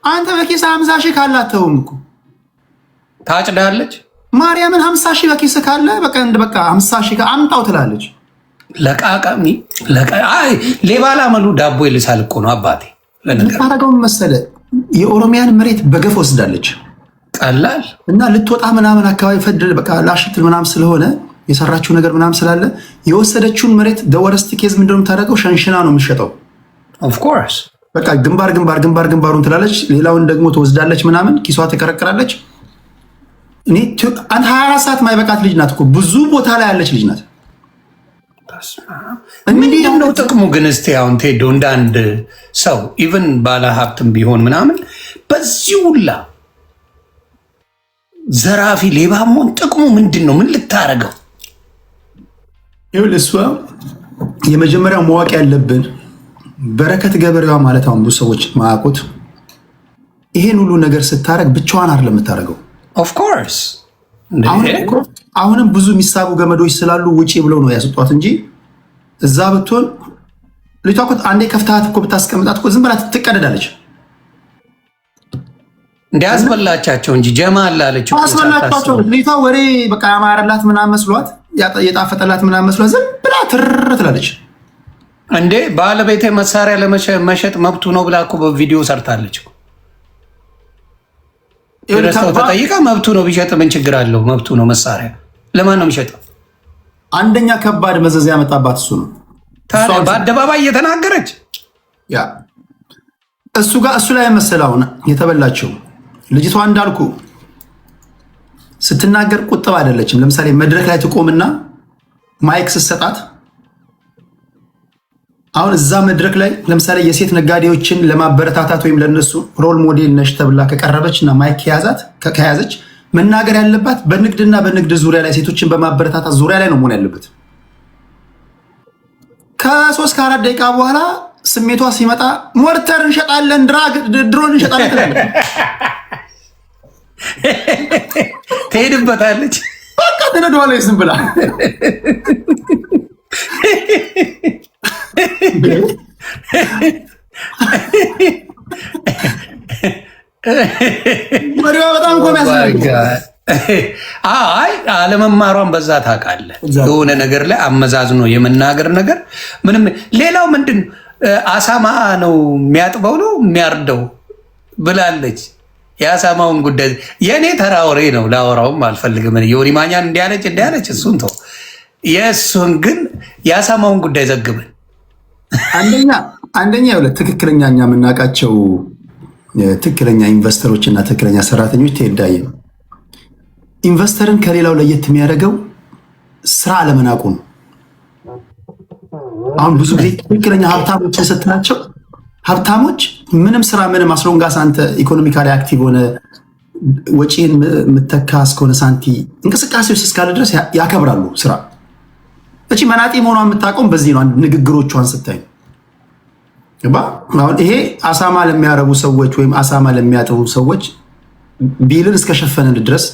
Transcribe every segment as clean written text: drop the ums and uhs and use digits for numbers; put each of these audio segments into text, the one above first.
አንተ በኪስ 50 ሺህ ካላተውም እኮ ታጭዳለች። ማርያምን 50 ሺህ በኪስ ካለ በቃ 50 ሺህ አምጣው ትላለች። ለቃቃሚ አይ ሌባ ላመሉ ዳቦ ይልሳል እኮ ነው አባቴ። ለነገራው መሰለ የኦሮሚያን መሬት በገፍ ወስዳለች። ቀላል እና ልትወጣ ምናምን አካባቢ ፈድል በቃ ላሽትል ምናምን ስለሆነ የሰራችው ነገር ምናምን ስላለ የወሰደችውን መሬት ደወረስት ኬዝ ምንድነው የምታደርገው? ሸንሽና ነው የምትሸጠው። ኦፍ ኮርስ በቃ ግንባሩን ትላለች። ሌላውን ደግሞ ትወስዳለች ምናምን ኪሷ ትከረክራለች። እኔ 24 ሰዓት ማይበቃት ልጅ ናት እኮ ብዙ ቦታ ላይ ያለች ልጅ ናት። ምንድን ነው ጥቅሙ ግን? እስቲ አሁን ቴዶ እንደ አንድ ሰው ኢቨን ባለ ሀብትም ቢሆን ምናምን በዚህ ሁላ ዘራፊ ሌባ መሆን ጥቅሙ ምንድን ነው? ምን ልታረገው? ይኸውልህ እሷ የመጀመሪያው ማወቅ ያለብን በረከት ገበሬዋ ማለት አሁን ብዙ ሰዎች ማያውቁት ይሄን ሁሉ ነገር ስታረግ ብቻዋን አይደለም የምታረገው። ኦፍ ኮርስ አሁንም ብዙ የሚሳቡ ገመዶች ስላሉ ውጪ ብለው ነው ያስጧት እንጂ እዛ ብትሆን ልጅቷ እኮ አንዴ ከፍታት እኮ ብታስቀምጣት እኮ ዝም ብላ ትቀደዳለች። እንዲያስበላቻቸው እንጂ ጀማ አላለች እኮ አስበላቻቸው። ልጅቷ ወሬ በቃ ያማረላት ምናምን መስሏት የጣፈጠላት ምናምን መስሏት ዝም ብላ ትር ትላለች። እንዴ ባለቤቴ መሳሪያ ለመሸጥ መብቱ ነው ብላ እኮ በቪዲዮ ሰርታለች። ረስተው ተጠይቃ መብቱ ነው ቢሸጥ ምን ችግር አለው? መብቱ ነው። መሳሪያ ለማን ነው የሚሸጠው? አንደኛ ከባድ መዘዝ ያመጣባት እሱ ነው። ታዲያ በአደባባይ እየተናገረች ያ እሱ ላይ መሰላውን የተበላቸው ልጅቷ እንዳልኩ ስትናገር ቁጥብ አይደለችም። ለምሳሌ መድረክ ላይ ትቆምና ማይክ ስትሰጣት አሁን እዛ መድረክ ላይ ለምሳሌ የሴት ነጋዴዎችን ለማበረታታት ወይም ለነሱ ሮል ሞዴል ነሽ ተብላ ከቀረበች እና ማይክ ከያዘች መናገር ያለባት በንግድና በንግድ ዙሪያ ላይ ሴቶችን በማበረታታት ዙሪያ ላይ ነው መሆን ያለበት። ከ3 ከ4 ደቂቃ በኋላ ስሜቷ ሲመጣ ሞርተር እንሸጣለን፣ ድሮን እንሸጣለን ትላለች። ትሄድበታለች። በቃ ትነዷለች ዝም ብላ። በጣም አይ አለመማሯን በዛ ታውቃለህ። የሆነ ነገር ላይ አመዛዝኖ የመናገር ነገር ምንም። ሌላው ምንድን አሳማ ነው የሚያጥበው ነው የሚያርደው ብላለች። የአሳማውን ጉዳይ የእኔ ተራ ወሬ ነው፣ ላወራውም አልፈልግም። ዮኒ ማኛን እንዲያለች እሱን ተው። የእሱን ግን የአሳማውን ጉዳይ ዘግበን አንደኛ ትክክለኛ እኛ የምናውቃቸው ትክክለኛ ኢንቨስተሮች እና ትክክለኛ ሰራተኞች ትሄዳየ ነው። ኢንቨስተርን ከሌላው ለየት የሚያደርገው ስራ አለመናቁ ነው። አሁን ብዙ ጊዜ ትክክለኛ ሀብታሞችን ስትናቸው ሀብታሞች ምንም ስራ ምንም አስሎንጋስ አንተ ኢኮኖሚካሊ አክቲቭ ሆነ ወጪን የምተካ እስከሆነ ሳንቲ እንቅስቃሴዎች እስካለ ድረስ ያከብራሉ ስራ። እቺ መናጤ መሆኗን የምታውቀውም በዚህ ነው። ንግግሮቿን ስታይ አሁን ይሄ አሳማ ለሚያረቡ ሰዎች ወይም አሳማ ለሚያጥቡ ሰዎች ቢልን እስከሸፈነን ድረስ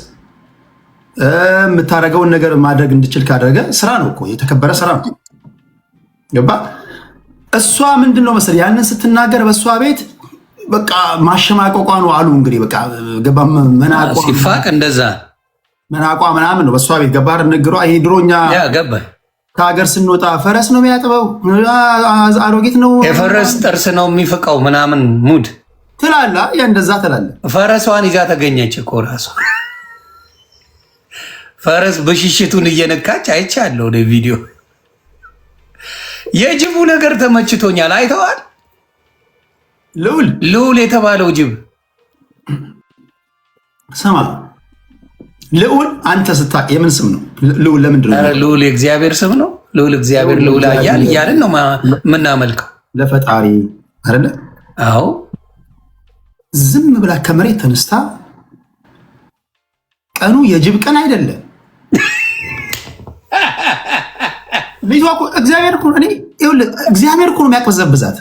የምታደርገውን ነገር ማድረግ እንድችል ካደረገ ስራ ነው እኮ የተከበረ ስራ ነው። ገባ? እሷ ምንድን ነው መሰለህ ያንን ስትናገር በእሷ ቤት በቃ ማሸማቀቋ ነው አሉ። እንግዲህ በቃ ገባ መናቋ ሲፋቅ እንደዛ መናቋ ምናምን ነው በእሷ ቤት ገባ ንግሯ። ይሄ ድሮኛ ገባ ከሀገር ስንወጣ ፈረስ ነው የሚያጥበው፣ አሮጊት ነው የፈረስ ጥርስ ነው የሚፍቀው ምናምን ሙድ ትላላ። ያ እንደዛ ትላለ። ፈረሷን ይዛ ተገኘች እኮ ራሷ ፈረስ በሽሽቱን እየነካች አይቻለሁ ወደ ቪዲዮ። የጅቡ ነገር ተመችቶኛል። አይተዋል? ልዑል የተባለው ጅብ ስማ፣ ልዑል አንተ ስታውቅ የምን ስም ነው? ልዑል ለምንድን ነው? ልዑል የእግዚአብሔር ስም ነው። ልዑል እግዚአብሔር ልዑል እያልን ነው የምናመልከው ለፈጣሪ አይደለ? አዎ። ዝም ብላ ከመሬት ተነስታ ቀኑ የጅብ ቀን አይደለም። ልጅቷ እኮ እግዚአብሔር እኮ ነው የሚያቅበዘብዛት።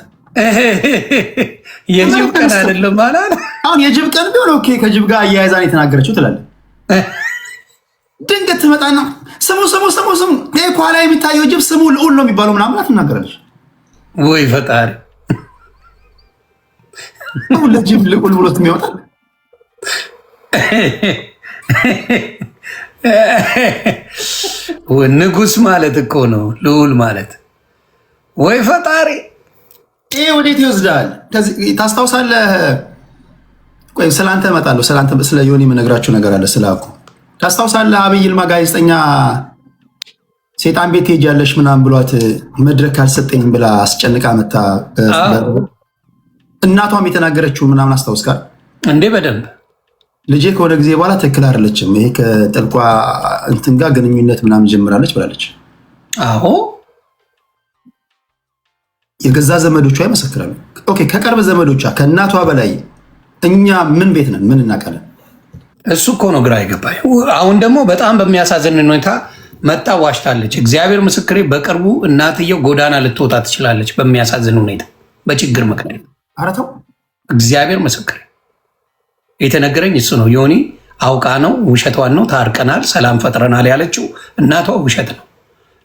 የጅብ ቀን አይደለም ማለት አሁን የጅብ ቀን ቢሆን ኦኬ፣ ከጅብ ጋር አያይዛን የተናገረችው ትላለህ። ድንገት ትመጣና ስሙ ይሄ ኋላ የሚታየው ጅብ ስሙ ልዑል ነው የሚባለው ምናምን ትናገራለች። ወይ ፈጣሪ! ለጅብ ልቁል ብሎት የሚወጣ ንጉስ ማለት እኮ ነው ልዑል ማለት። ወይ ፈጣሪ ይሄ ወዴት ይወስዳል? ታስታውሳለህ? ቆይ ስላንተ እመጣለሁ። ስለ ዮኒ የምነግራችሁ ነገር አለ። ስላኩ ታስታውሳለህ? አብይ ይልማ ጋዜጠኛ ሴጣን ቤት ሄጃለሽ ምናምን ብሏት መድረክ አልሰጠኝም ብላ አስጨንቃ መታ እናቷም የተናገረችው ምናምን አስታውስካል እንዴ? በደንብ ልጄ ከሆነ ጊዜ በኋላ ትክክል አይደለችም፣ ይሄ ከጥልቋ እንትን ጋር ግንኙነት ምናምን ጀምራለች ብላለች። አዎ የገዛ ዘመዶቿ ይመሰክራሉ። ኦኬ ከቅርብ ዘመዶቿ ከእናቷ በላይ እኛ ምን ቤት ነን? ምን እናውቃለን? እሱ እኮ ነው ግራ ይገባኝ። አሁን ደግሞ በጣም በሚያሳዝን ሁኔታ መጣ ዋሽታለች። እግዚአብሔር ምስክሬ፣ በቅርቡ እናትየው ጎዳና ልትወጣ ትችላለች። በሚያሳዝን ሁኔታ በችግር ምክንያት። ኧረ ተው እግዚአብሔር ምስክሬ፣ የተነገረኝ እሱ ነው። ዮኒ አውቃ ነው፣ ውሸቷን ነው። ታርቀናል፣ ሰላም ፈጥረናል ያለችው እናቷ ውሸት ነው።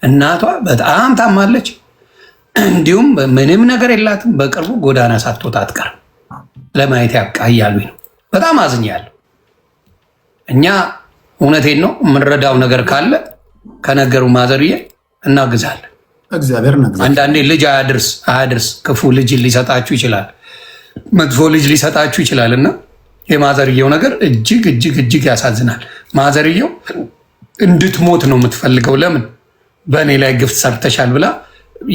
እናቷ በጣም ታማለች። እንዲሁም ምንም ነገር የላትም። በቅርቡ ጎዳና ሳትወጣ አትቀርም። ለማየት ያብቃ እያሉኝ ነው። በጣም አዝኛለሁ። እኛ እውነቴን ነው የምንረዳው ነገር ካለ ከነገሩ ማዘርዬ እናግዛለን። እግዚአብሔር አንዳንዴ ልጅ አያድርስ ክፉ ልጅ ሊሰጣችሁ ይችላል፣ መጥፎ ልጅ ሊሰጣችሁ ይችላል። እና የማዘርየው ነገር እጅግ እጅግ እጅግ ያሳዝናል። ማዘርየው እንድትሞት ነው የምትፈልገው። ለምን በእኔ ላይ ግፍት ሰርተሻል ብላ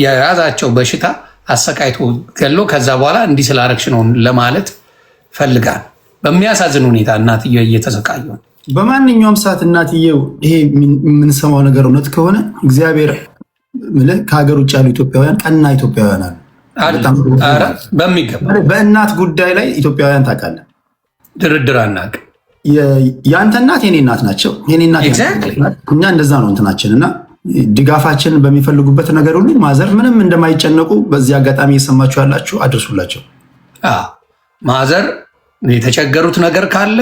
የያዛቸው በሽታ አሰቃይቶ ገሎ ከዛ በኋላ እንዲህ ስላረግሽ ነው ለማለት ፈልጋል። በሚያሳዝን ሁኔታ እናትየው እየተሰቃዩ ነው። በማንኛውም ሰዓት እናትየው ይሄ የምንሰማው ነገር እውነት ከሆነ እግዚአብሔር ከሀገር ውጭ ያሉ ኢትዮጵያውያን ቀና ኢትዮጵያውያን አሉ። በሚገባ በእናት ጉዳይ ላይ ኢትዮጵያውያን ታውቃለህ፣ ድርድር አናውቅም። የአንተ እናት የኔ እናት ናቸው፣ የኔ እናት እኛ እንደዛ ነው እንትናችን እና ድጋፋችን በሚፈልጉበት ነገር ሁሉ ማዘር ምንም እንደማይጨነቁ በዚህ አጋጣሚ እየሰማችሁ ያላችሁ አድርሱላቸው። ማዘር የተቸገሩት ነገር ካለ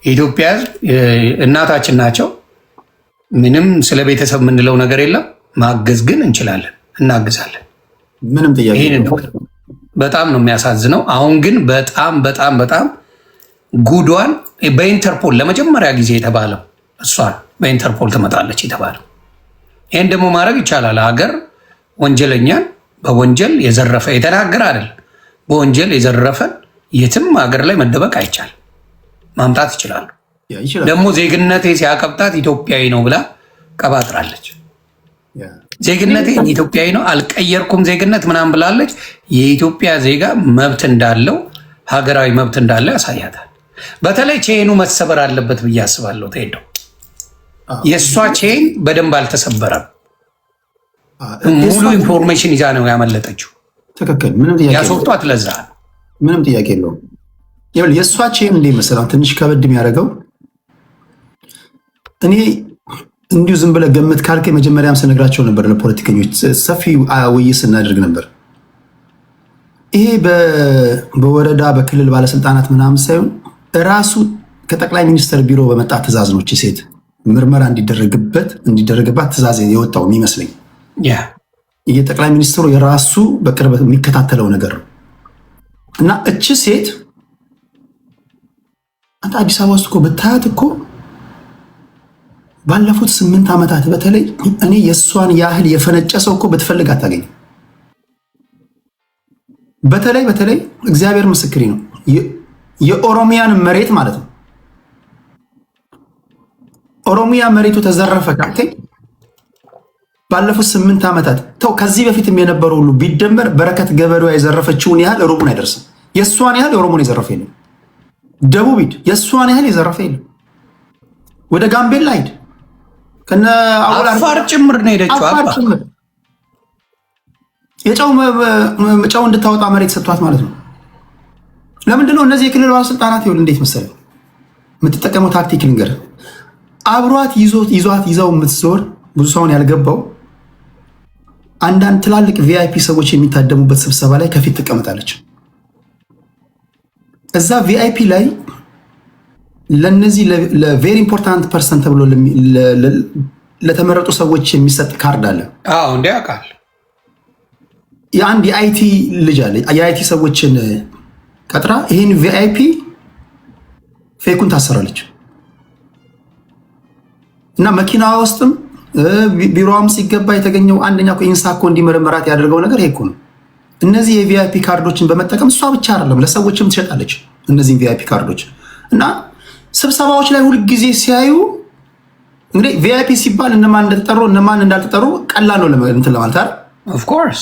የኢትዮጵያ ሕዝብ እናታችን ናቸው። ምንም ስለ ቤተሰብ የምንለው ነገር የለም። ማገዝ ግን እንችላለን፣ እናግዛለን። ምንም ጥያቄ በጣም ነው የሚያሳዝነው። አሁን ግን በጣም በጣም በጣም ጉዷን በኢንተርፖል ለመጀመሪያ ጊዜ የተባለው እሷን በኢንተርፖል ትመጣለች የተባለው። ይህን ደግሞ ማድረግ ይቻላል። ሀገር ወንጀለኛን በወንጀል የዘረፈ የተናገረ አይደል፣ በወንጀል የዘረፈን የትም ሀገር ላይ መደበቅ አይቻልም። ማምጣት ይችላሉ። ደግሞ ዜግነቴ ሲያቀብጣት ኢትዮጵያዊ ነው ብላ ቀባጥራለች። ዜግነቴ ኢትዮጵያዊ ነው አልቀየርኩም ዜግነት ምናምን ብላለች። የኢትዮጵያ ዜጋ መብት እንዳለው ሀገራዊ መብት እንዳለው ያሳያታል። በተለይ ቼኑ መሰበር አለበት ብዬ አስባለሁ። ትሄደው የእሷ ቼን በደንብ አልተሰበረም። ሙሉ ኢንፎርሜሽን ይዛ ነው ያመለጠችው። ትክክል። ያስወጧት ለዛ ምንም ጥያቄ የለውም። የእሷ ቼን እንደ መሰለህ ትንሽ ከበድ የሚያደርገው እኔ እንዲሁ ዝም ብለህ ገምት ካልከ መጀመሪያም ስነግራቸው ነበር ለፖለቲከኞች ሰፊ ውይይት ስናደርግ ነበር። ይሄ በወረዳ በክልል ባለስልጣናት ምናምን ሳይሆን ራሱ ከጠቅላይ ሚኒስትር ቢሮ በመጣ ትእዛዝ ነው ሴት ምርመራ እንዲደረግባት ትእዛዝ የወጣው የሚመስለኝ። የጠቅላይ ሚኒስትሩ የራሱ በቅርበት የሚከታተለው ነገር ነው እና እች ሴት አንተ አዲስ አበባ ውስጥ እኮ ብታያት እኮ ባለፉት 8 ዓመታት በተለይ እኔ የእሷን ያህል የፈነጨ ሰው እኮ ብትፈልግ አታገኝም። በተለይ እግዚአብሔር ምስክሬ ነው የኦሮሚያን መሬት ማለት ነው። ኦሮሚያ መሬቱ ተዘረፈ ካልከኝ ባለፉት 8 ዓመታት ተው፣ ከዚህ በፊትም የነበረው ሁሉ ቢደመር በረከት ገበሬዋ የዘረፈችውን ያህል ሩቡን አይደርስም። የእሷን ያህል የኦሮሞን የዘረፈ የለም። ደቡብ ሂድ፣ የእሷን ያህል የዘረፈ የለም። ወደ ጋምቤላ ሂድ፣ ከነ አፋር ጭምር ነው ሄደችው። ጨው እንድታወጣ መሬት ሰጥቷት ማለት ነው። ለምንድነው እነዚህ የክልል ባለስልጣናት ይኸውልህ እንዴት መሰለህ የምትጠቀመው ታክቲክ ልንገርህ። አብሯት ይዛው የምትዞር ብዙ ሰውን ያልገባው አንዳንድ ትላልቅ ቪአይፒ ሰዎች የሚታደሙበት ስብሰባ ላይ ከፊት ትቀመጣለች። እዛ ቪአይፒ ላይ ለነዚህ ለቬሪ ኢምፖርታንት ፐርሰን ተብሎ ለተመረጡ ሰዎች የሚሰጥ ካርድ አለ። እንዲ ያውቃል። የአንድ የአይቲ ልጅ አለ። የአይቲ ሰዎችን ቀጥራ ይህን ቪአይፒ ፌኩን ታሰራለች እና መኪና ውስጥም ቢሮዋም ሲገባ የተገኘው አንደኛ ኢንሳኮ እንዲመረመራት ያደርገው ነገር ይሄ እኮ ነው። እነዚህ የቪአይፒ ካርዶችን በመጠቀም እሷ ብቻ አይደለም ለሰዎችም ትሸጣለች እነዚህን ቪአይፒ ካርዶች እና ስብሰባዎች ላይ ሁልጊዜ ሲያዩ እንግዲህ ቪአይፒ ሲባል እነማን እንደተጠሩ እነማን እንዳልተጠሩ ቀላል ነው እንትን ለማለት አይደል? ኦፍ ኮርስ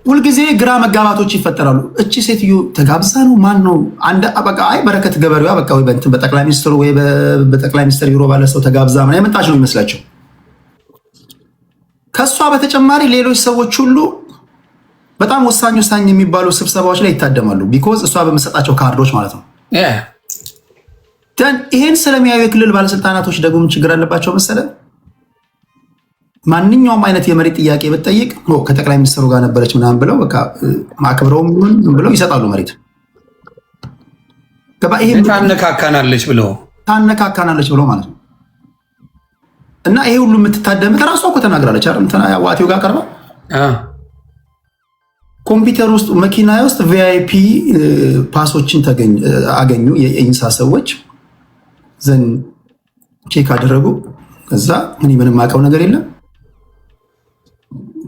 ሁልጊዜ ግራ መጋባቶች ይፈጠራሉ። እቺ ሴትዮ ተጋብዛ ነው ማን ነው አንድ በቃ አይ በረከት ገበሬዋ በቃ ወይ በጠቅላይ ሚኒስትሩ ወይ በጠቅላይ ሚኒስትር ቢሮ ባለ ሰው ተጋብዛ ምን የመጣች ነው የሚመስላቸው። ከሷ በተጨማሪ ሌሎች ሰዎች ሁሉ በጣም ወሳኝ የሚባሉ ስብሰባዎች ላይ ይታደማሉ። ቢኮዝ እሷ በመሰጣቸው ካርዶች ማለት ነው። ይሄን ስለሚያዩ የክልል ባለስልጣናቶች ደግሞ ችግር አለባቸው መሰለህ። ማንኛውም አይነት የመሬት ጥያቄ ብትጠይቅ ከጠቅላይ ሚኒስትሩ ጋር ነበረች ምናምን ብለው በቃ ማክብረውም ብለው ይሰጣሉ መሬት። ታነካካናለች ብለው ማለት ነው። እና ይሄ ሁሉ የምትታደም ራሷ እኮ ተናግራለች አይደል? ዋቴው ጋር ቀርባ ኮምፒውተር ውስጥ መኪና ውስጥ ቪአይፒ ፓሶችን አገኙ የኢንሳ ሰዎች ዘን ቼክ አደረጉ። ከዛ እኔ ምንም አውቀው ነገር የለም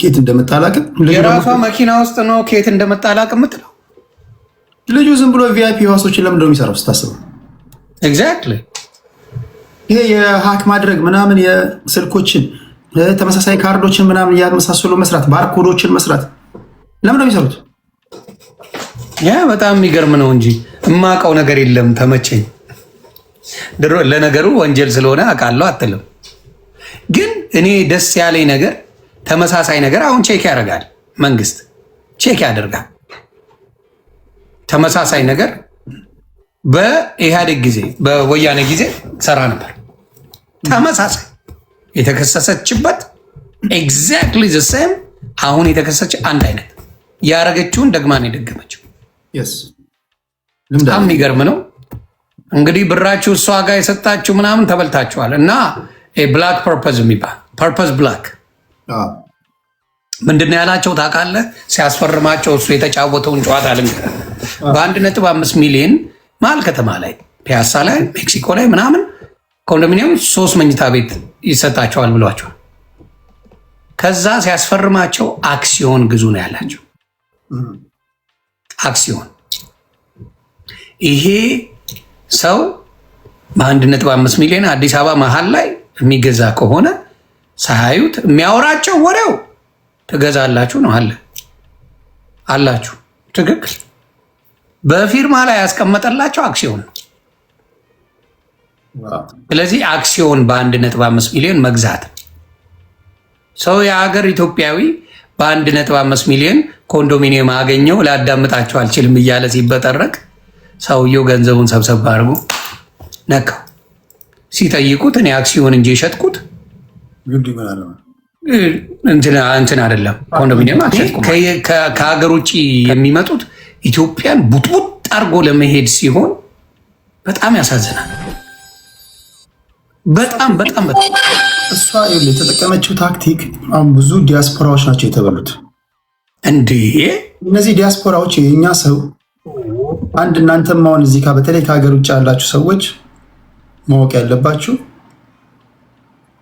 ኬት እንደመጣ አላውቅም። የራሷ መኪና ውስጥ ነው ኬት እንደመጣ አላውቅም የምትለው ልጁ ዝም ብሎ ቪአይፒ ፓሶችን ለምን ነው የሚሰራው ስታስበው? ኤግዛክትሊ ይሄ የሃክ ማድረግ ምናምን የስልኮችን ተመሳሳይ ካርዶችን ምናምን እያመሳሰሉ መስራት ባርኮዶችን መስራት ለምን ነው የሚሰሩት? ያ በጣም የሚገርም ነው እንጂ እማውቀው ነገር የለም። ተመቸኝ። ለነገሩ ወንጀል ስለሆነ አውቃለሁ አትልም። ግን እኔ ደስ ያለኝ ነገር ተመሳሳይ ነገር አሁን ቼክ ያደርጋል መንግስት ቼክ ያደርጋል። ተመሳሳይ ነገር በኢህአዴግ ጊዜ በወያኔ ጊዜ ሰራ ነበር። ተመሳሳይ የተከሰሰችበት ኤግዛክትሊ ዘ ሴም አሁን የተከሰሰች አንድ አይነት ያረገችውን ደግማን የደገመችው በጣም የሚገርም ነው። እንግዲህ ብራችሁ እሷ ጋር የሰጣችሁ ምናምን ተበልታችኋል። እና ብላክ ፐርፐዝ የሚባል ፐርፐዝ ብላክ ምንድነው ያላቸው ታውቃለህ? ሲያስፈርማቸው እሱ የተጫወተውን ጨዋታ ልንገርህ። በ1.5 ሚሊዮን መሀል ከተማ ላይ ፒያሳ ላይ ሜክሲኮ ላይ ምናምን ኮንዶሚኒየም 3 መኝታ ቤት ይሰጣቸዋል ብሏቸዋል። ከዛ ሲያስፈርማቸው አክሲዮን ግዙ ነው ያላቸው። አክሲዮን ይሄ ሰው በ1.5 ሚሊዮን አዲስ አበባ መሀል ላይ የሚገዛ ከሆነ ሳያዩት የሚያወራቸው ወሬው ትገዛላችሁ ነው አላችሁ። ትክክል። በፊርማ ላይ ያስቀመጠላቸው አክሲዮን ነው። ስለዚህ አክሲዮን በ1.5 ሚሊዮን መግዛት ሰው የሀገር ኢትዮጵያዊ በ1.5 ሚሊዮን ኮንዶሚኒየም አገኘው ላዳምጣቸው አልችልም እያለ ሲበጠረቅ ሰውየው ገንዘቡን ሰብሰብ አድርጎ ነካው። ሲጠይቁት እኔ አክሲዮን እንጂ የሸጥኩት እንትን አይደለም ኮንዶሚኒየም ከሀገር ውጭ የሚመጡት ኢትዮጵያን ቡጥቡጥ አድርጎ ለመሄድ ሲሆን በጣም ያሳዝናል። በጣም እሷ የተጠቀመችው ታክቲክ አሁን ብዙ ዲያስፖራዎች ናቸው የተበሉት። እንዴ እነዚህ ዲያስፖራዎች የኛ ሰው አንድ እናንተም አሁን እዚህ በተለይ ከሀገር ውጭ ያላችሁ ሰዎች ማወቅ ያለባችሁ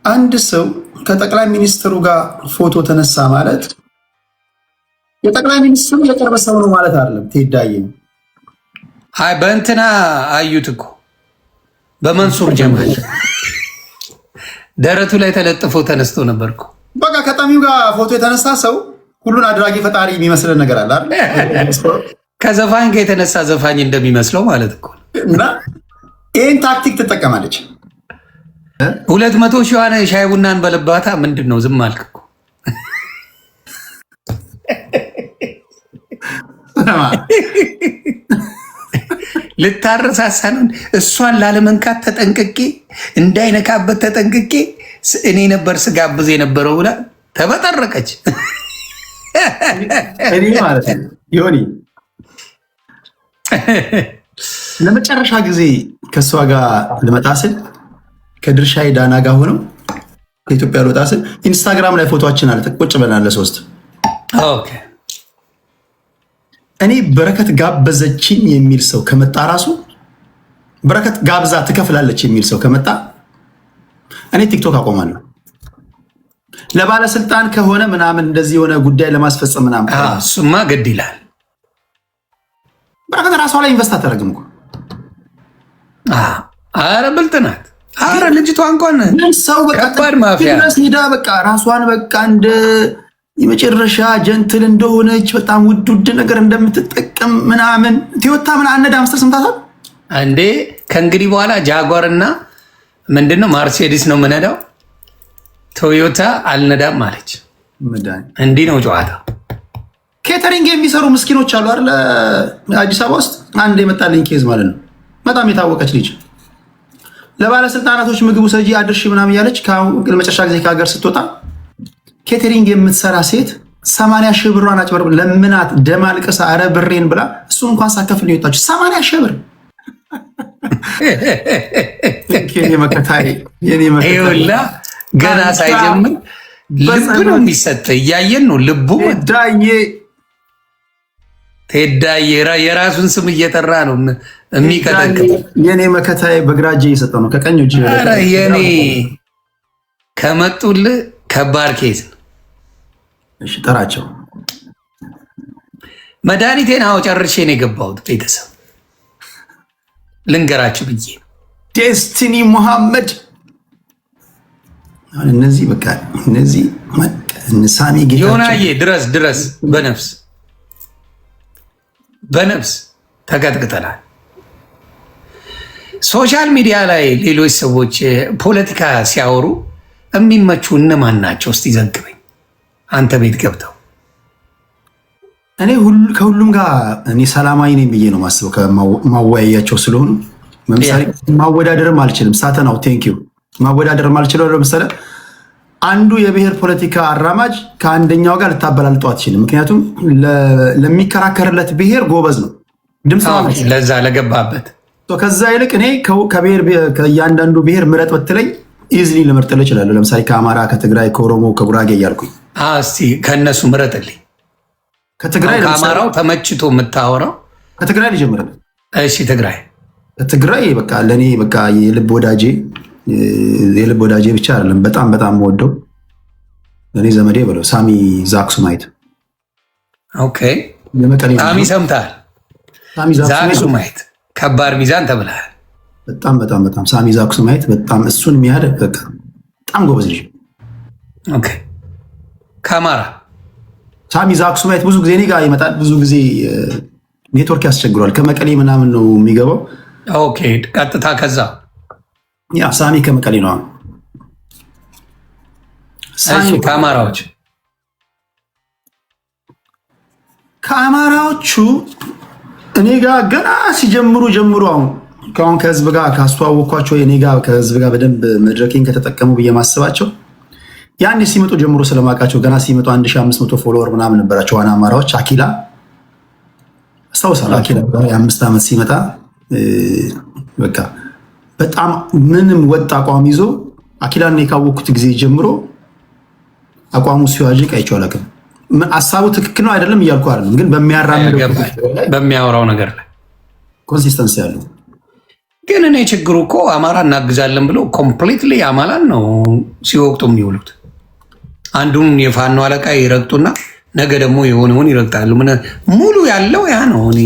አንድ ሰው ከጠቅላይ ሚኒስትሩ ጋር ፎቶ ተነሳ ማለት የጠቅላይ ሚኒስትሩ የቅርብ ሰው ነው ማለት አይደለም። ትሄዳየ አይ በእንትና አዩት እኮ በመንሱር ጀማል ደረቱ ላይ ተለጥፎ ተነስቶ ነበርኩ። በቃ ከጠሚው ጋር ፎቶ የተነሳ ሰው ሁሉን አድራጊ ፈጣሪ የሚመስለን ነገር አለ አይደል? ከዘፋኝ ጋር የተነሳ ዘፋኝ እንደሚመስለው ማለት እኮ እና ይህን ታክቲክ ትጠቀማለች። 200 ሺህ ዋና ሻይ ቡናን በለባታ ምንድን ነው ዝም አልክ እኮ። ልታረሳሳ ነው። እሷን ላለመንካት ተጠንቅቄ እንዳይነካበት ተጠንቅቄ እኔ ነበር ስጋብዝ የነበረው ብላ ተበጠረቀች። እኔ ማለት ነው ዮኒ ለመጨረሻ ጊዜ ከእሷ ጋር ልመጣ ስል ከድርሻዬ ዳና ጋር ሆነው ከኢትዮጵያ ልወጣ ስል ኢንስታግራም ላይ ፎቶችን አለ ቁጭ ብለናል ለሶስት። እኔ በረከት ጋበዘችኝ የሚል ሰው ከመጣ ራሱ በረከት ጋብዛ ትከፍላለች የሚል ሰው ከመጣ እኔ ቲክቶክ አቆማለሁ። ለባለስልጣን ከሆነ ምናምን እንደዚህ የሆነ ጉዳይ ለማስፈጸም ምናምን እሱማ ግድ ይላል። በረከት ራሷ ላይ ኢንቨስት አታደርግም እኮ። አረ ብልጥ ናት። አረ ልጅቷ እንኳን ሰው በቃ ከባድ ማፊያ ሄዳ በቃ ራሷን በቃ እንደ የመጨረሻ ጀንትል እንደሆነች በጣም ውድ ነገር እንደምትጠቀም ምናምን ቲዮታ ምን አነዳ አምስተር ስምታታል እንዴ። ከእንግዲህ በኋላ ጃጓርና ምንድነው ማርሴዲስ ነው የምነዳው፣ ቶዮታ አልነዳም አለች። እንዲህ ነው ጨዋታ። ኬተሪንግ የሚሰሩ ምስኪኖች አሉ አይደል? አዲስ አበባ ውስጥ አንድ የመጣልኝ ኬዝ ማለት ነው። በጣም የታወቀች ልጅ ለባለስልጣናቶች ምግቡ ሰጂ አድርሺ ምናምን እያለች ለመጨረሻ ጊዜ ከሀገር ስትወጣ ኬተሪንግ የምትሰራ ሴት 80 ሺህ ብሯን አጭበርብ ለምናት ደም አልቅሳ አረ ብሬን ብላ እሱን እንኳን ሳከፍል ነው የወጣችው። 80 ሺህ ብር የኔ መከታዬ ገና ሳይጀምር ልብ ነው የሚሰጥ። እያየን ነው ልቡ ቴዳዬ የራሱን ስም እየጠራ ነው የሚቀጠቅጥ። የኔ መከታዬ በግራ እጄ እየሰጠ ነው ከቀኝ እጄ። የኔ ከመጡልህ ከባድ ኬዝ። እሺ ጠራቸው። መድኃኒቴን አዎ ጨርሼ ነው የገባሁት። ቤተሰብ ልንገራችሁ ብዬ ዴስቲኒ ሙሐመድ እነዚህ በቃ እነዚህ ሳሚ ዮናዬ ድረስ በነፍስ ተቀጥቅጠናል። ሶሻል ሚዲያ ላይ ሌሎች ሰዎች ፖለቲካ ሲያወሩ የሚመቹ እነማን ናቸው? እስቲ ዘግበኝ። አንተ ቤት ገብተው እኔ ከሁሉም ጋር እኔ ሰላማዊ ነኝ ብዬ ነው ማስበው። ከማወያያቸው ስለሆኑ ለምሳሌ ማወዳደርም አልችልም። ሳተናው ቴንኪው ማወዳደርም አልችለው። ለምሳሌ አንዱ የብሔር ፖለቲካ አራማጅ ከአንደኛው ጋር ልታበላልጠው አትችልም። ምክንያቱም ለሚከራከርለት ብሔር ጎበዝ ነው ድምፅ ለዛ ለገባበት። ከዛ ይልቅ እኔ ከእያንዳንዱ ብሔር ምረጥ ብትለኝ ኢዝሊ ልመርጥልህ እችላለሁ። ለምሳሌ ከአማራ፣ ከትግራይ፣ ከኦሮሞ፣ ከጉራጌ እያልኩኝ እስቲ ከእነሱ ምረጥልኝ። ከትግራይ ከአማራው ተመችቶ የምታወራው ከትግራይ ልጀምርልህ። እሺ ትግራይ በቃ ለእኔ በቃ የልብ ወዳጄ ብቻ አይደለም፣ በጣም በጣም ወደው ለእኔ ዘመዴ ብለው ሳሚ ዛክሱማይት። ኦኬ ሳሚ ሰምተሃል? ዛክሱማይት ከባድ ሚዛን ተብለሃል። በጣም በጣም በጣም ሳሚ ዛክሱማይት በጣም እሱን የሚያህል በጣም ጎበዝ ልጅ። ኦኬ ከአማራ ሳሚ ዛክሱማይት ብዙ ጊዜ እኔ ጋር ይመጣል። ብዙ ጊዜ ኔትወርክ ያስቸግሯል። ከመቀሌ ምናምን ነው የሚገባው። ኦኬ ቀጥታ ከዛ ያ ሳሚ ከመቀሌ ነው። ከአማራዎቹ እኔ ጋር ገና ሲጀምሩ አሁን ከህዝብ ጋር ካስተዋወቅኳቸው እኔ ጋር ከህዝብ ጋር በደንብ መድረኬን ከተጠቀሙ ብዬ ማስባቸው ያኔ ሲመጡ ጀምሮ ስለማውቃቸው ገና ሲመጡ 1500 ፎሎወር ምናምን ነበራቸው። ዋና አማራዎች አኪላ አስታውሳለሁ። አኪላ የ5 ዓመት ሲመጣ በቃ በጣም ምንም ወጥ አቋም ይዞ አኪላን የካወቅኩት ጊዜ ጀምሮ አቋሙ ሲዋዥቅ አይቼው አላውቅም። ሀሳቡ ትክክል ነው አይደለም እያልኩ አይደለም፣ ግን በሚያወራው ነገር ላይ ኮንሲስተንሲ ያለው። ግን እኔ ችግሩ እኮ አማራ እናግዛለን ብለው ኮምፕሊትሊ አማራን ነው ሲወቅጡ የሚውሉት። አንዱን የፋኖ አለቃ ይረግጡና ነገ ደግሞ የሆነውን ይረግጣሉ። ሙሉ ያለው ያ ነው። እኔ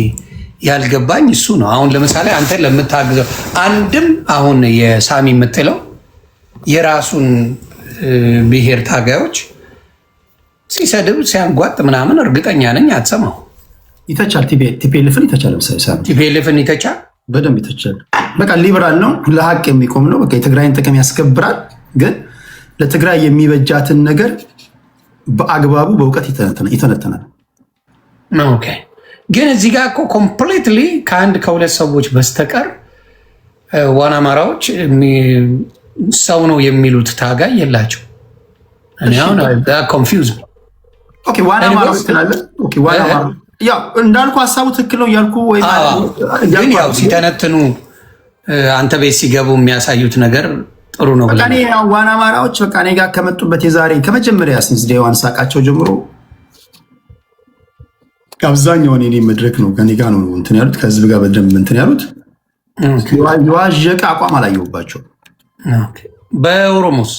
ያልገባኝ እሱ ነው። አሁን ለምሳሌ አንተ ለምታግዘው አንድም አሁን የሳሚ የምትለው የራሱን ብሔር ታጋዮች ሲሰድብ ሲያንጓጥ ምናምን እርግጠኛ ነኝ አትሰማው። ይተቻል። ቲፒኤልፍን ይተቻል። ለምሳሌ ሳሚ ቲፒኤልፍን ይተቻል፣ በደንብ ይተቻል። በቃ ሊበራል ነው፣ ለሀቅ የሚቆም ነው። በቃ የትግራይን ጥቅም ያስከብራል። ግን ለትግራይ የሚበጃትን ነገር በአግባቡ በእውቀት ይተነተናል። ኦኬ። ግን እዚህ ጋር እኮ ኮምፕሊትሊ ከአንድ ከሁለት ሰዎች በስተቀር ዋና አማራዎች ሰው ነው የሚሉት ታጋይ የላቸው። ኮንፊውዝ ዋና አማራዎች ትላለህ። ያው እንዳልኩ ሀሳቡ ትክክል ነው እያልኩ ግን ያው ሲተነትኑ አንተ ቤት ሲገቡ የሚያሳዩት ነገር ጥሩ ነው ብለህ ዋና አማራዎች በቃ እኔ ጋር ከመጡበት የዛሬ ከመጀመሪያ ሲንስ ዴዋን ሳቃቸው ጀምሮ አብዛኛውን የኔ መድረክ ነው ከኔ ጋር ነው እንትን ያሉት ከህዝብ ጋር በደንብ እንትን ያሉት የዋዠቀ አቋም አላየሁባቸው። በኦሮሞስ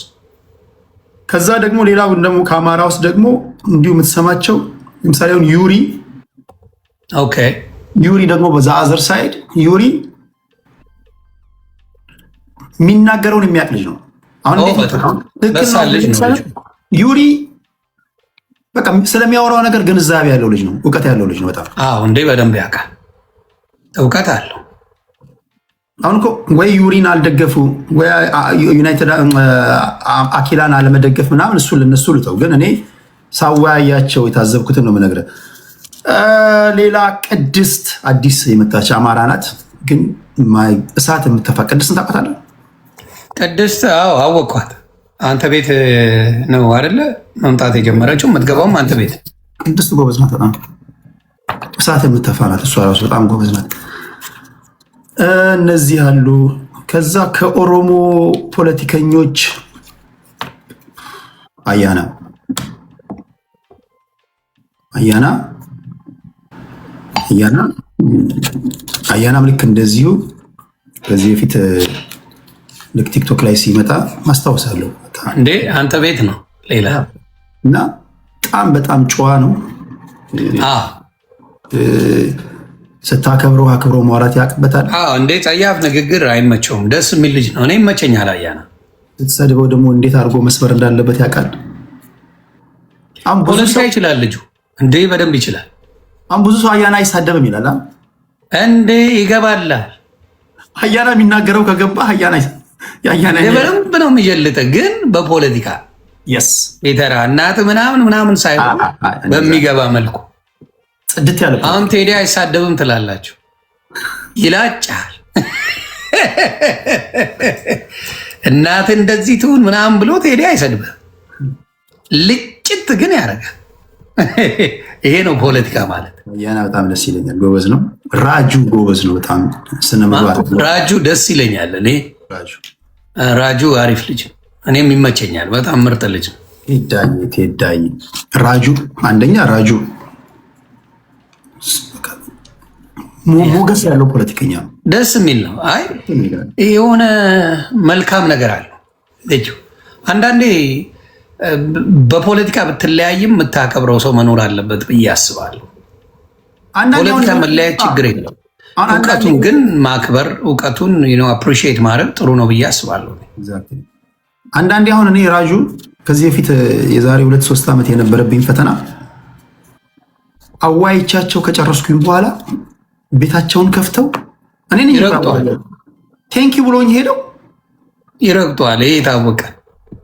ከዛ ደግሞ ሌላው ደግሞ ከአማራ ውስጥ ደግሞ እንዲሁ የምትሰማቸው ለምሳሌ አሁን ዩሪ ደግሞ በዛ አዘር ሳይድ ዩሪ የሚናገረውን የሚያውቅ ልጅ ነው። አሁን ዩሪ በቃ ስለሚያወራው ነገር ግንዛቤ ያለው ልጅ ነው፣ እውቀት ያለው ልጅ ነው በጣም። አዎ እንዴ በደንብ ያውቃል፣ እውቀት አለው። አሁን እኮ ወይ ዩሪን አልደገፉ ወይ ዩናይትድ አኪላን አለመደገፍ ምናምን እሱ ለነሱ ልተው፣ ግን እኔ ሳወያያቸው የታዘብኩትን ነው የምነግርህ። ሌላ ቅድስት አዲስ የመጣች አማራ ናት፣ ግን እሳት የምትተፋ ቅድስትን ታውቃታለህ? ቅድስት አዎ አወቅኳት። አንተ ቤት ነው አይደለ መምጣት የጀመረችው? የምትገባውም አንተ ቤት። ቅድስት ጎበዝ ናት፣ በጣም እሳት የምትተፋ ናት። እሷ ራሱ በጣም ጎበዝ ናት። እነዚህ አሉ። ከዛ ከኦሮሞ ፖለቲከኞች አያናም ልክ እንደዚሁ ከዚህ በፊት ልክ ቲክቶክ ላይ ሲመጣ ማስታወሳለሁ። እንዴ አንተ ቤት ነው ሌላ እና በጣም ጨዋ ነው። ስታከብረው አክብሮ ማውራት ያውቅበታል። እንዴ ጸያፍ ንግግር አይመቸውም። ደስ የሚል ልጅ ነው። እኔ ይመቸኛል። አያና ስትሰድበው ደግሞ እንዴት አድርጎ መስበር እንዳለበት ያውቃል። ፖለቲካ ይችላል ልጁ እንዴ በደንብ ይችላል። ብዙ ሰው አያና አይሳደብም ይላል። እንዴ ይገባላል። አያና የሚናገረው ከገባ በደንብ ነው የሚጀልጠ። ግን በፖለቲካ የተራ እናት ምናምን ሳይሆን በሚገባ መልኩ ጽድት ያለ። አሁን ቴዲ አይሳደብም ትላላችሁ፣ ይላጫል። እናት እንደዚህ ትሁን ምናምን ብሎ ቴዲ አይሰድብም። ልጭት ግን ያደርጋል። ይሄ ነው ፖለቲካ ማለት። ያና በጣም ደስ ይለኛል። ጎበዝ ነው። ራጁ ጎበዝ ነው በጣም ስነ ምግባር። ራጁ ደስ ይለኛል። እኔ ራጁ አሪፍ ልጅ እኔም ይመቸኛል። በጣም ምርጥ ልጅ ነው። ቴዳይ ራጁ አንደኛ ራጁ ሞገስ ያለው ፖለቲከኛ ነው። ደስ የሚል ነው። አይ የሆነ መልካም ነገር አለው ልጁ። አንዳንዴ በፖለቲካ ብትለያይም የምታከብረው ሰው መኖር አለበት ብዬ አስባለሁ። ፖለቲካ መለያየት ችግር የለም። እውቀቱን ግን ማክበር፣ እውቀቱን አፕሪሺየት ማድረግ ጥሩ ነው ብዬ አስባለሁ። አንዳንዴ አሁን እኔ ራጁ ከዚህ በፊት የዛሬ 2-3 ዓመት የነበረብኝ ፈተና አዋይቻቸው ከጨረስኩኝ በኋላ ቤታቸውን ከፍተው እኔን ቴንኪው ብሎኝ ሄደው ይረግጧል። ይሄ የታወቀ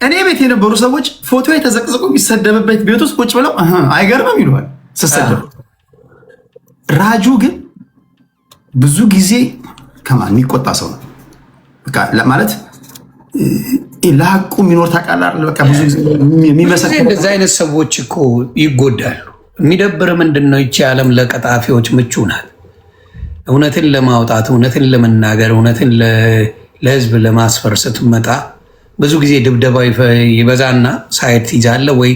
እኔ ቤት የነበሩ ሰዎች ፎቶ የተዘቅዝቁ የሚሰደብበት ቤት ውስጥ ቁጭ ብለው አይገርምም ይለዋል ስሰደብ። ራጁ ግን ብዙ ጊዜ ከማን የሚቆጣ ሰው ነው ማለት ለሐቁ የሚኖር ታውቃለህ። በቃ ብዙ ጊዜ የሚመሰክር እንደዚህ አይነት ሰዎች እኮ ይጎዳሉ። የሚደብር ምንድን ነው? ይቺ ዓለም ለቀጣፊዎች ምቹ ናት። እውነትን ለማውጣት፣ እውነትን ለመናገር፣ እውነትን ለህዝብ ለማስፈር ስትመጣ ብዙ ጊዜ ድብደባው ይበዛና ሳይድ ትይዛለህ ወይ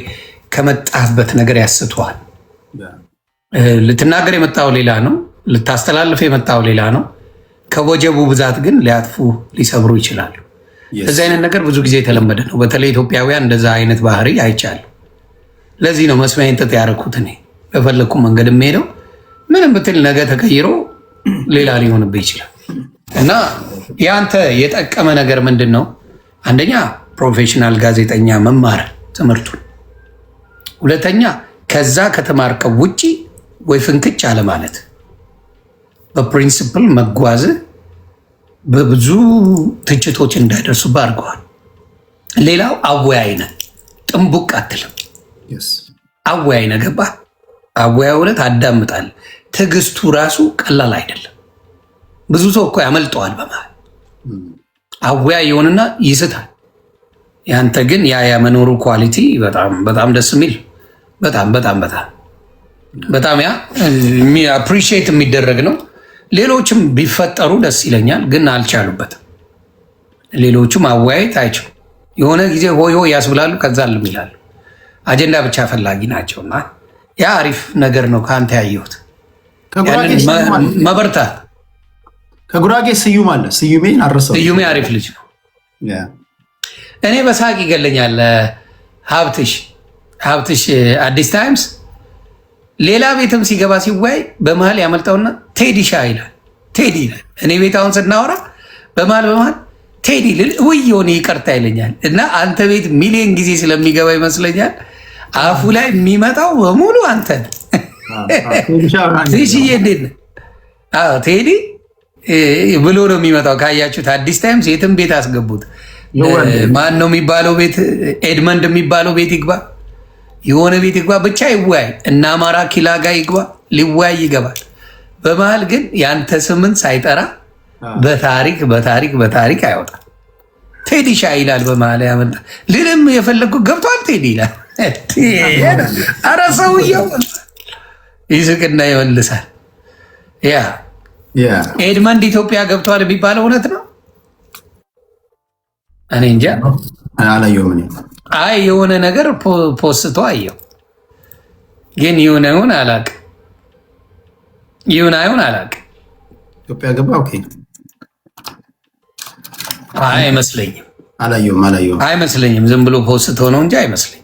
ከመጣህበት ነገር ያስተዋል። ልትናገር የመጣው ሌላ ነው፣ ልታስተላልፍ የመጣው ሌላ ነው። ከወጀቡ ብዛት ግን ሊያጥፉ ሊሰብሩ ይችላሉ። እዚህ አይነት ነገር ብዙ ጊዜ የተለመደ ነው። በተለይ ኢትዮጵያውያን እንደዛ አይነት ባህሪ አይቻሉ። ለዚህ ነው መስሚያዬን ጥጥ ያደረኩት። እኔ በፈለግኩ መንገድ የምሄደው ምንም ብትል ነገ ተቀይሮ ሌላ ሊሆንብህ ይችላል። እና ያንተ የጠቀመ ነገር ምንድን ነው? አንደኛ ፕሮፌሽናል ጋዜጠኛ መማር ትምህርቱን፣ ሁለተኛ ከዛ ከተማርከው ውጭ ወይ ፍንክች አለ ማለት በፕሪንሲፕል መጓዝ በብዙ ትችቶች እንዳይደርሱብህ አድርገዋል። ሌላው አወያይነ ጥንቡቅ አትልም። አወያይነ ገባህ? አወያይ እውነት አዳምጣል። ትዕግስቱ ራሱ ቀላል አይደለም። ብዙ ሰው እኮ ያመልጠዋል በመሃል አወያይ የሆንና ይስታል። ያንተ ግን ያ የመኖሩ ኳሊቲ በጣም ደስ የሚል በጣም ያ አፕሪሺየት የሚደረግ ነው። ሌሎችም ቢፈጠሩ ደስ ይለኛል፣ ግን አልቻሉበትም። ሌሎቹም አወያየት አይችሉም። የሆነ ጊዜ ሆይ ሆይ ያስብላሉ፣ ከዛ ልም ይላሉ። አጀንዳ ብቻ ፈላጊ ናቸውና ያ አሪፍ ነገር ነው ከአንተ ያየሁት። መበርታት። ከጉራጌ ስዩም አለ። ስዩሜን አረሰው። ስዩሜ አሪፍ ልጅ ነው። እኔ በሳቅ ይገለኛል። ሀብትሽ አዲስ ታይምስ ሌላ ቤትም ሲገባ ሲወያይ በመሀል ያመልጠውና ቴዲ ሻ ይላል። ቴዲ ይላል። እኔ ቤት አሁን ስናወራ በመሀል ቴዲ ውይ የሆነ ይቅርታ ይለኛል። እና አንተ ቤት ሚሊዮን ጊዜ ስለሚገባ ይመስለኛል አፉ ላይ የሚመጣው በሙሉ አንተ ትሽዬ እንዴት ነህ? ቴዲ ብሎ ነው የሚመጣው። ካያችሁት አዲስ ታይምስ የትም ቤት አስገቡት። ማን ነው የሚባለው ቤት? ኤድመንድ የሚባለው ቤት ይግባ፣ የሆነ ቤት ይግባ፣ ብቻ ይወያይ እና አማራ ኪላ ጋር ይግባ፣ ሊወያይ ይገባል። በመሀል ግን ያንተ ስምን ሳይጠራ በታሪክ አይወጣም። ቴዲ ሻ ይላል። በመሀል ያመጣ ልልም የፈለግኩ ገብቷል ቴዲ ይላል። ኧረ ሰውየው ይስቅና ይመልሳል። ያ ኤድመንድ ኢትዮጵያ ገብቷል የሚባለው እውነት ነው? እኔ እንጃ አላየሁም። አይ የሆነ ነገር ፖስቶ አየው፣ ግን ይሁን አላውቅም። ይሁን አላውቅም። ኢትዮጵያ ገባ። ኦኬ። አይ አይመስለኝም። አላየሁም። አይመስለኝም። ዝም ብሎ ፖስቶ ነው እንጂ አይመስለኝም።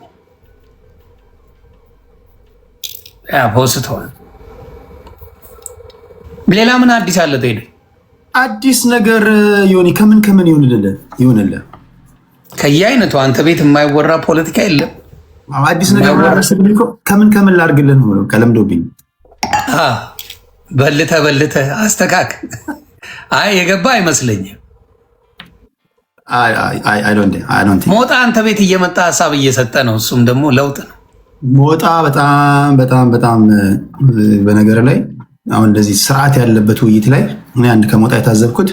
ያ ፖስቶ። ሌላ ምን አዲስ አለ? ጤና አዲስ ነገር ዮኒ ከምን ይሁንልህ ከየአይነቱ አንተ ቤት የማይወራ ፖለቲካ የለም። አዲስ ነገር ከምን ላድርግልህ ነው ከለምዶብኝ። በልተህ አስተካክ። አይ የገባ አይመስለኝም። ሞጣ አንተ ቤት እየመጣ ሀሳብ እየሰጠ ነው። እሱም ደግሞ ለውጥ ነው። ሞጣ በጣም በነገር ላይ አሁን እንደዚህ ስርዓት ያለበት ውይይት ላይ እኔ አንድ ከሞጣ የታዘብኩት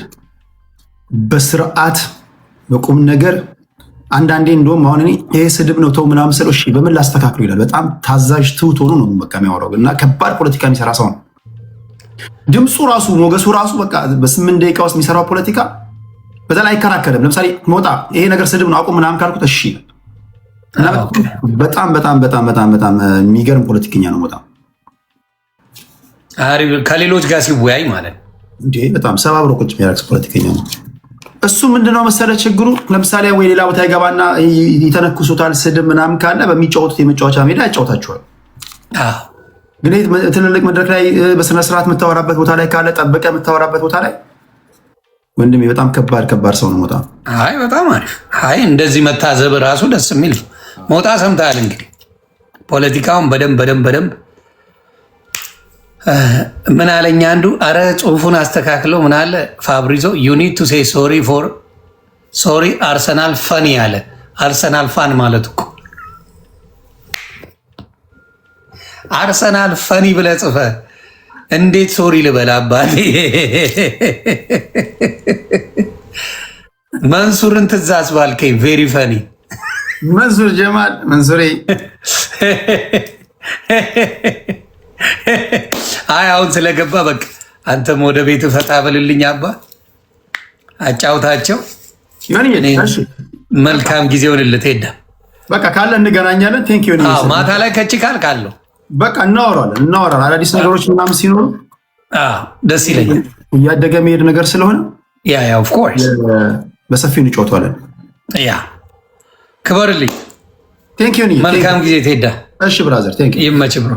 በስርዓት በቁም ነገር አንዳንዴ እንደውም አሁን እኔ ይሄ ስድብ ነው ተው ምናምን ስለው እሺ በምን ላስተካክሉ ይላል። በጣም ታዛዥ ትሁት ሆኖ ነው በቃ የሚያወራው እና ከባድ ፖለቲካ የሚሰራ ሰው ነው። ድምፁ ራሱ ሞገሱ ራሱ በቃ በ8 ደቂቃ ውስጥ የሚሰራው ፖለቲካ በዛ ላይ አይከራከርም። ለምሳሌ ሞጣ ይሄ ነገር ስድብ ነው አቁም ምናምን ካልኩት እሺ እና በጣም የሚገርም ፖለቲከኛ ነው ሞጣ። ከሌሎች ጋር ሲወያይ ማለት እንዴ በጣም ሰባብሮ ቁጭ የሚያደርግ ፖለቲከኛ ነው። እሱ ምንድነው መሰለ ችግሩ፣ ለምሳሌ ወይ ሌላ ቦታ ይገባና ይተነክሱታል፣ ስድብ ምናምን ካለ በሚጫወቱት የመጫወቻ ሜዳ ያጫወታቸዋል። ግን ትልልቅ መድረክ ላይ በስነስርዓት የምታወራበት ቦታ ላይ ካለ ጠብቀ የምታወራበት ቦታ ላይ ወንድሜ በጣም ከባድ ሰው ነው ሞጣ። አይ በጣም አሪፍ። አይ እንደዚህ መታዘብ ራሱ ደስ የሚል ሞጣ። ሰምተሃል እንግዲህ ፖለቲካውን በደንብ ምን አለኝ አንዱ፣ አረ ጽሁፉን አስተካክለው ምን አለ ፋብሪዞ ዩ ኒድ ቱ ሴይ ሶሪ አርሰናል ፈኒ አለ። አርሰናል ፋን ማለት እኮ አርሰናል ፈኒ ብለህ ጽፈህ እንዴት ሶሪ ልበል አባቴ? መንሱርን ትእዛዝ ባልከኝ ቬሪ ፈኒ መንሱር ጀማል መንሱሬ። አይ አሁን ስለገባ በቃ አንተም ወደ ቤት ፈታ በልልኝ አባ፣ አጫውታቸው። መልካም ጊዜውን ልትሄዳ በቃ ካለ እንገናኛለን። ቴንክ ዩ። ማታ ላይ ከች ካልካለሁ በቃ እናወራለን። አዳዲስ ነገሮች ምናምን ሲኖሩ ደስ ይለኛል። እያደገ መሄድ ነገር ስለሆነ ያ ኦፍ ኮርስ በሰፊው እንጫወተዋለን። ያ ክበርልኝ። ቴንክ ዩ። መልካም ጊዜ ትሄዳ። እሺ ብራዘር ቴንክ ዩ። ይመች ብሮ።